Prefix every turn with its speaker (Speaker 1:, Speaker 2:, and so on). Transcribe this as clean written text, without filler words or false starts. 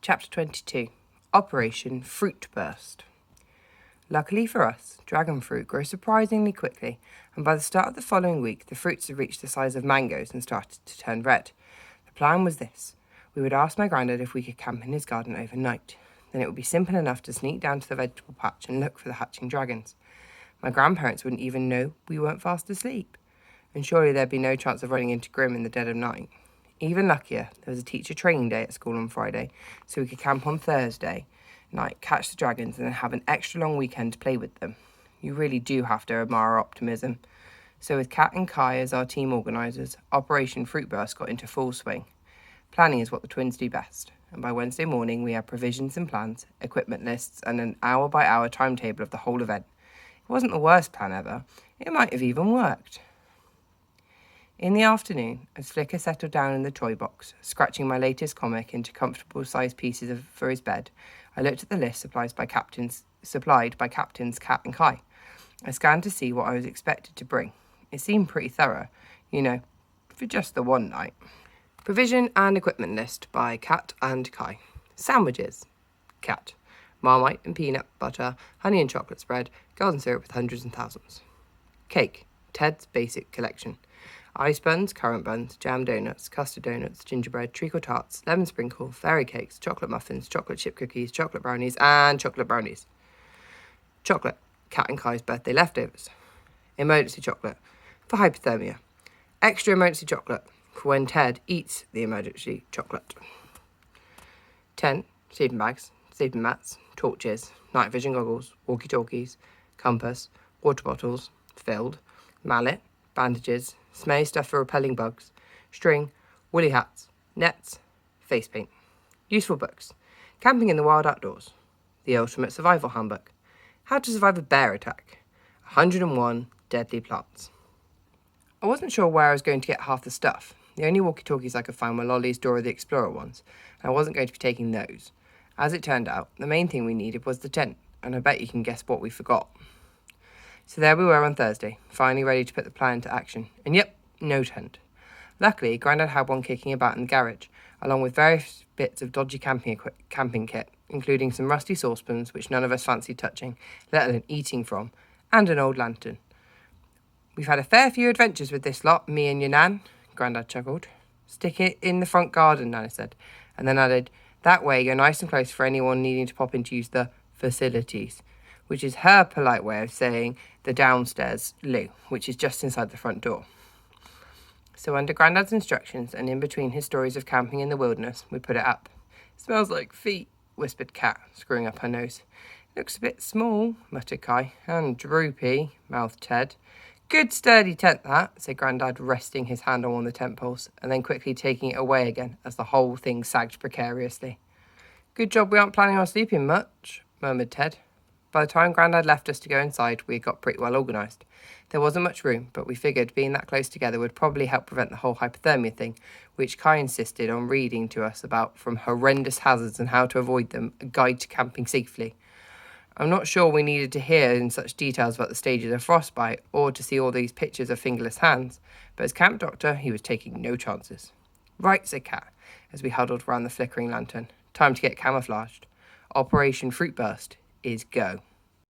Speaker 1: Chapter 22. Operation Fruit Burst. Luckily for us, dragon fruit grows surprisingly quickly, and by the start of the following week, the fruits had reached the size of mangoes and started to turn red. The plan was this. We would ask my granddad if we could camp in his garden overnight. Then it would be simple enough to sneak down to the vegetable patch and look for the hatching dragons. My grandparents wouldn't even know we weren't fast asleep. And surely there'd be no chance of running into Grim in the dead of night. Even luckier, there was a teacher training day at school on Friday, so we could camp on Thursday night, catch the dragons, and then have an extra long weekend to play with them. You really do have to admire our optimism. So with Kat and Kai as our team organisers, Operation Fruit Burst got into full swing. Planning is what the twins do best, and by Wednesday morning we had provisions and plans, equipment lists, and an hour-by-hour timetable of the whole event. It wasn't the worst plan ever. It might have even worked. In the afternoon, as Flicker settled down in the toy box, scratching my latest comic into comfortable-sized pieces for his bed, I looked at the list supplied by Captains Kat and Kai. I scanned to see what I was expected to bring. It seemed pretty thorough, for just the one night. Provision and equipment list by Kat and Kai. Sandwiches. Kat. Marmite and peanut butter, honey and chocolate spread, golden syrup with hundreds and thousands. Cake. Ted's Basic Collection. Ice buns, currant buns, jam donuts, custard donuts, gingerbread, treacle tarts, lemon sprinkle, fairy cakes, chocolate muffins, chocolate chip cookies, chocolate brownies, and chocolate brownies. Chocolate, Kat and Kai's birthday leftovers. Emergency chocolate, for hypothermia. Extra emergency chocolate, for when Ted eats the emergency chocolate. 10 sleeping bags, sleeping mats, torches, night vision goggles, walkie-talkies, compass, water bottles, filled, mallet, bandages, smelly stuff for repelling bugs, string, woolly hats, nets, face paint. Useful books. Camping in the Wild Outdoors. The Ultimate Survival Handbook. How to Survive a Bear Attack. 101 Deadly Plants. I wasn't sure where I was going to get half the stuff. The only walkie-talkies I could find were Lolly's Dora the Explorer ones, and I wasn't going to be taking those. As it turned out, the main thing we needed was the tent, and I bet you can guess what we forgot. So there we were on Thursday, finally ready to put the plan into action. And yep, no tent. Luckily, Grandad had one kicking about in the garage, along with various bits of dodgy camping kit, including some rusty saucepans, which none of us fancied touching, let alone eating from, and an old lantern. We've had a fair few adventures with this lot, me and your Nan, Grandad chuckled. Stick it in the front garden, Nana said, and then added, that way you're nice and close for anyone needing to pop in to use the facilities, which is her polite way of saying the downstairs loo, which is just inside the front door. So under Grandad's instructions and in between his stories of camping in the wilderness, we put it up. Smells like feet, whispered Kat, screwing up her nose. Looks a bit small, muttered Kai. And droopy, mouthed Ted. Good sturdy tent that, said Grandad, resting his hand on one of the tent poles, and then quickly taking it away again as the whole thing sagged precariously. Good job we aren't planning on sleeping much, murmured Ted. By the time Grandad left us to go inside, we had got pretty well organised. There wasn't much room, but we figured being that close together would probably help prevent the whole hypothermia thing, which Kai insisted on reading to us about from Horrendous Hazards and How to Avoid Them, a guide to camping safely. I'm not sure we needed to hear in such details about the stages of frostbite or to see all these pictures of fingerless hands, but as camp doctor, he was taking no chances. Right, said Kat, as we huddled round the flickering lantern. Time to get camouflaged. Operation Fruit Burst is go.